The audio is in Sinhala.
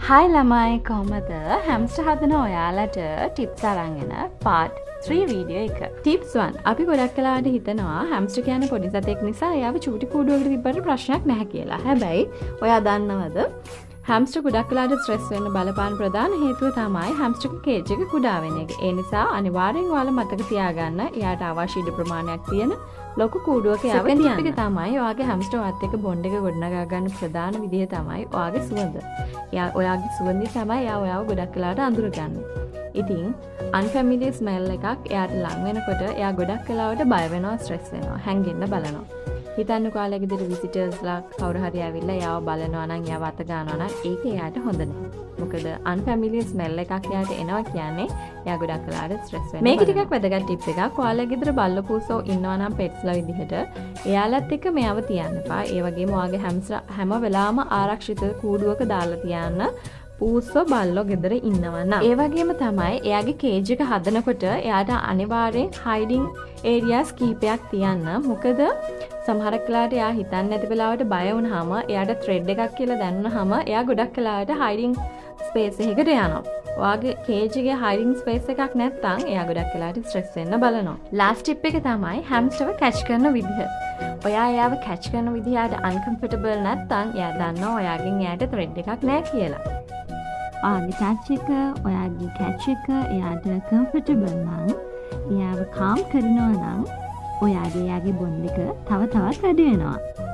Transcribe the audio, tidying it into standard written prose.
හයි ළමයි කොහමද හැම්ස්ටර් හදන ඔයාලට ටිප්ස් අරන් එන part 3 වීඩියෝ එක. ටිප්ස් 1 අපි ගොඩක් වෙලාවට හිතනවා හැම්ස්ටර් කියන්නේ පොඩි සතෙක් නිසා එයාව චූටි කූඩුවකට තිබ්බට ප්‍රශ්නයක් නැහැ කියලා. හැබැයි ඔයා දන්නවද හැම්ස්ටර් ගොඩක් වෙලාවට ස්ට්‍රෙස් වෙන්න බලපාන ප්‍රධාන හේතුව තමයි හැම්ස්ටර්ගේ කේජ් එක කුඩා වෙන එක. ඒ නිසා අනිවාර්යෙන් ඔයාලා මතක තියාගන්න එයාට අවශ්‍ය ඉඩ ප්‍රමාණයක් තියෙන ලොකු කූඩුවක යාව තියන්න. ඒක තමයි ඔයාගේ හැම්ස්ටර් වත් එක්ක බොන්ඩ් එක ගොඩනගා ගන්න ප්‍රධාන විදිය තමයි ඔයාගේ සුවඳ. ඔයාගේ සුවඳින් තමයි එයා ඔයාව ගොඩක් වෙලාවට අඳුරගන්නේ. ඉතින් unfamiliar smell එකක් එයාට ලං වෙනකොට එයා ගොඩක් වෙලාවට බය වෙනවා, ස්ට්‍රෙස් වෙනවා, හැංගෙන්න බලනවා. හිතන්නකෝ ඔයාලා ගෙදර විසිටර්ස්ලා කවුරු හරි ඇවිල්ලා එයාව බලනවා නම් එයාව අත ගන්නවා නම් ඒක එයාට හොඳ නැහැ. මොකද unfamiliar smell එකක් එයාට එනවා කියන්නේ එයා ගොඩක් වෙලාවට ස්ට්‍රෙස් වෙනවා. මේක ටිකක් වැදගත් ටිප් එකක්. ඔයාලා ගෙදර බල්ල පූසෝ ඉන්නවා නම් petsලා විදිහට එයාලත් එක්ක මෙයාව තියන්න එපා. ඒ වගේම ඔයාගේ හැම්ස්ටර් හැම වෙලාවම ආරක්ෂිත කූඩුවක දාලා තියන්න. පූස්සෝ බල්ලෝ ගෙදර ඉන්නවනම්. ඒ වගේම තමයි එයාගේ කේජ් එක හදනකොට එයාට අනිවාර්යෙන් හයිඩින් ඒරියාස් කීපයක් තියන්න. මොකද සමහරක් වෙලාවට එයා හිතන්නේ නැති වෙලාවට බය වුණාම එයාට ත්‍රෙඩ් එකක් කියලා දැනුනහම එයා ගොඩක් වෙලාවට හයිඩින් ස්පේස් එකකට යනවා. ඔයාගේ කේජ් එකේ හයිඩින් ස්පේස් එකක් නැත්නම් එයා ගොඩක් වෙලාවට ස්ට්‍රෙස් වෙන්න බලනවා. ලාස්ට් ටිප් එක තමයි හැම්ස්ටර්ව කැච් කරන විදිහ. ඔයා එයාව කැච් කරන විදිහ එයාට අන්කම්ෆර්ටබල් නැත්නම් එයා දන්නවා ඔයාගෙන් එයාට ත්‍රෙඩ් එකක් නැහැ කියලා. ඔයාගේ කැච් එක එයාට කම්ෆර්ටබල් නම් එයාව කාම් කරනවා නම් එයාගේ බොන්ඩ් එක තව තවත් වැඩි වෙනවා.